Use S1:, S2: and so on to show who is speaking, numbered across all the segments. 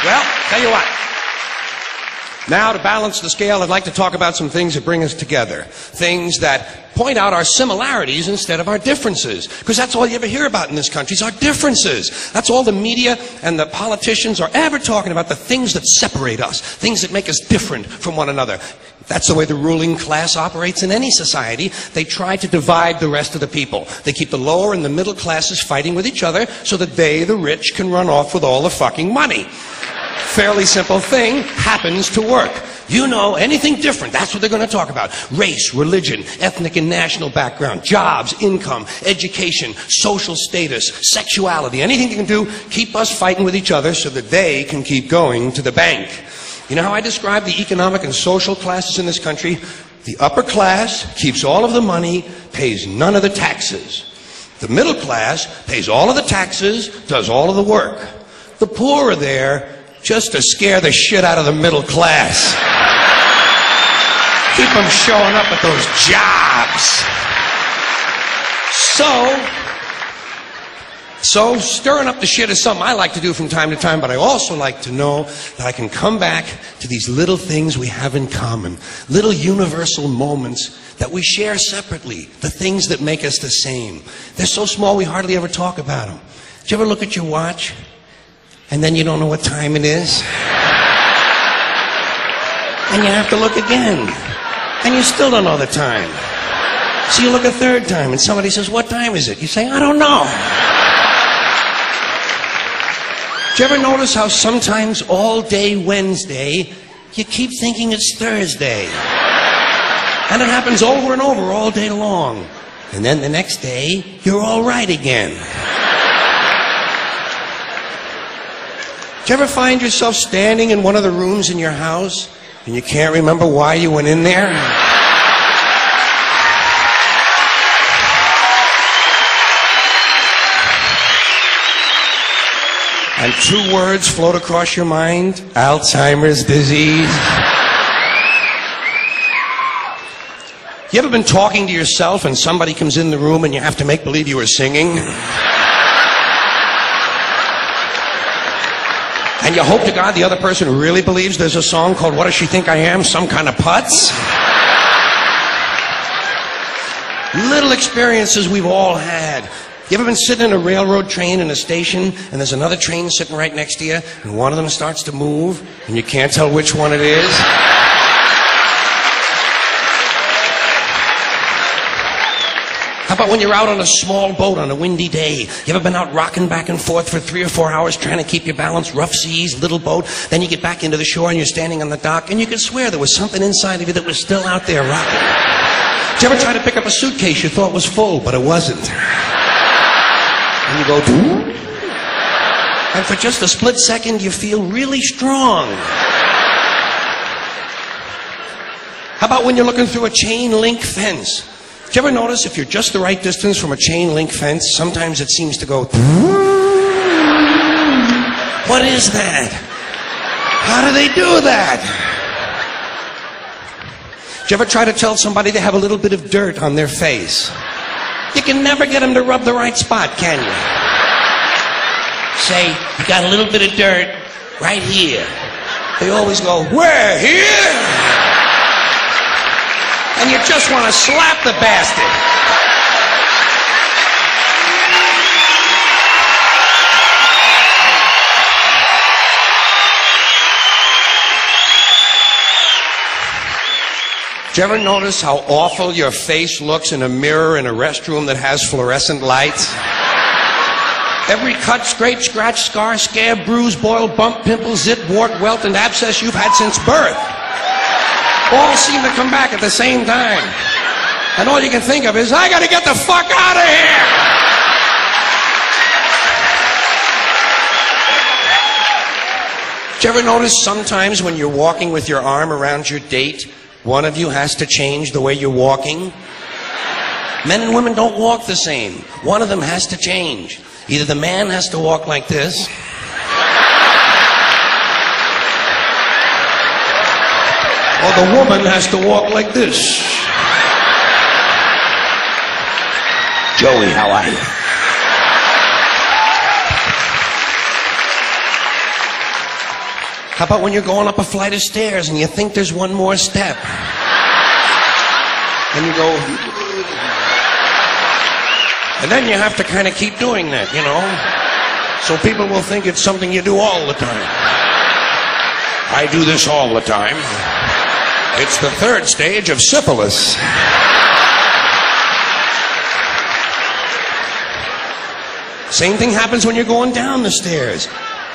S1: Well, tell you what. Now, to balance the scale, I'd like to talk about some things that bring us together. Things that point out our similarities instead of our differences. Because that's all you ever hear about in this country is our differences. That's all the media and the politicians are ever talking about, the things that separate us, things that make us different from one another. That's the way the ruling class operates in any society. They try to divide the rest of the people. They keep the lower and the middle classes fighting with each other so that they, the rich, can run off with all the fucking money. Fairly simple thing, happens to work. You know, anything different, that's what they're going to talk about. Race, religion, ethnic and national background, jobs, income, education, social status, sexuality, anything you can do, keep us fighting with each other so that they can keep going to the bank. You know how I describe the economic and social classes in this country? The upper class keeps all of the money, pays none of the taxes. The middle class pays all of the taxes, does all of the work. The poor are there just to scare the shit out of the middle class. Keep them showing up at those jobs. So stirring up the shit is something I like to do from time to time, but I also like to know that I can come back to these little things we have in common, little universal moments that we share separately, the things that make us the same. They're so small we hardly ever talk about them. Did you ever look at your watch? And then you don't know what time it is. And you have to look again. And you still don't know the time. So you look a third time and somebody says, "What time is it?" You say, "I don't know." Do you ever notice how sometimes all day Wednesday, you keep thinking it's Thursday? And it happens over and over all day long. And then the next day, you're all right again. Do you ever find yourself standing in one of the rooms in your house and you can't remember why you went in there? And two words float across your mind: Alzheimer's disease. You ever been talking to yourself and somebody comes in the room and you have to make believe you were singing? And you hope to God the other person really believes there's a song called "What Does She Think I Am?" Some kind of putz? Little experiences we've all had. You ever been sitting in a railroad train in a station and there's another train sitting right next to you and one of them starts to move and you can't tell which one it is? How about when you're out on a small boat on a windy day? You ever been out rocking back and forth for 3 or 4 hours trying to keep your balance? Rough seas, little boat. Then you get back into the shore and you're standing on the dock and you could swear there was something inside of you that was still out there rocking. Did you ever try to pick up a suitcase you thought was full, but it wasn't? And you go, and for just a split second you feel really strong. How about when you're looking through a chain link fence? Did you ever notice if you're just the right distance from a chain link fence, sometimes it seems to go, what is that? How do they do that? Did you ever try to tell somebody they have a little bit of dirt on their face? You can never get them to rub the right spot, can you? Say, "You got a little bit of dirt right here." They always go, "Where? Here?" And you just want to slap the bastard. Do you ever notice how awful your face looks in a mirror in a restroom that has fluorescent lights? Every cut, scrape, scratch, scar, scab, bruise, boil, bump, pimple, zit, wart, welt, and abscess you've had since birth all seem to come back at the same time. And all you can think of is, "I gotta get the fuck out of here!" Do you ever notice sometimes when you're walking with your arm around your date, one of you has to change the way you're walking? Men and women don't walk the same. One of them has to change. Either the man has to walk like this, or the woman has to walk like this. Joey, how are you? How about when you're going up a flight of stairs and you think there's one more step? And you go... And then you have to kind of keep doing that, you know? So people will think it's something you do all the time. I do this all the time. It's the third stage of syphilis. Same thing happens when you're going down the stairs.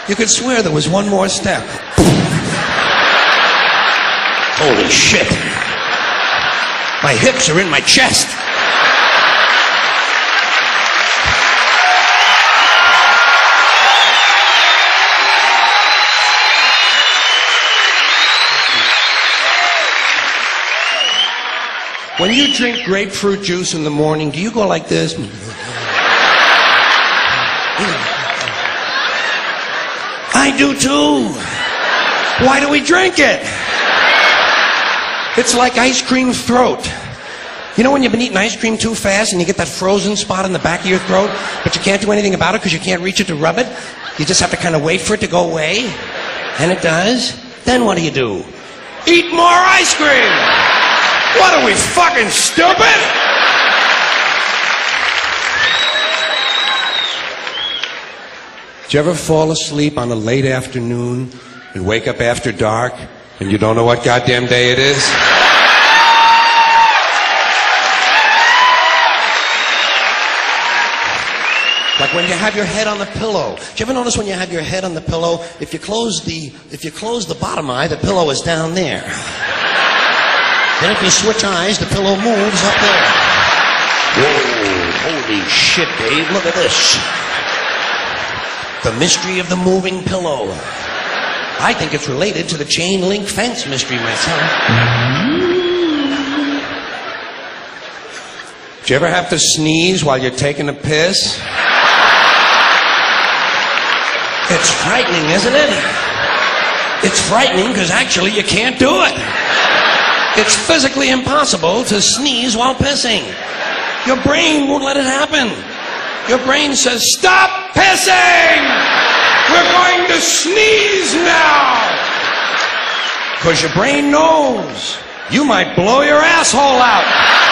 S1: You could swear there was one more step. Holy shit. My hips are in my chest. When you drink grapefruit juice in the morning, do you go like this? I do too. Why do we drink it? It's like ice cream throat. You know when you've been eating ice cream too fast and you get that frozen spot in the back of your throat, but you can't do anything about it because you can't reach it to rub it? You just have to kind of wait for it to go away. And it does. Then what do? Eat more ice cream! What are we, fucking stupid? Did you ever fall asleep on a late afternoon and wake up after dark and you don't know what goddamn day it is? Like when you have your head on the pillow. Do you ever notice when you have your head on the pillow, if you close the bottom eye, the pillow is down there. Then if you switch eyes, the pillow moves up there. Whoa, holy shit, Dave, look at this. The mystery of the moving pillow. I think it's related to the chain link fence mystery myself. Did you ever have to sneeze while you're taking a piss? It's frightening, isn't it? It's frightening because actually you can't do it. It's physically impossible to sneeze while pissing. Your brain won't let it happen. Your brain says, stop pissing! We're going to sneeze now! Because your brain knows you might blow your asshole out.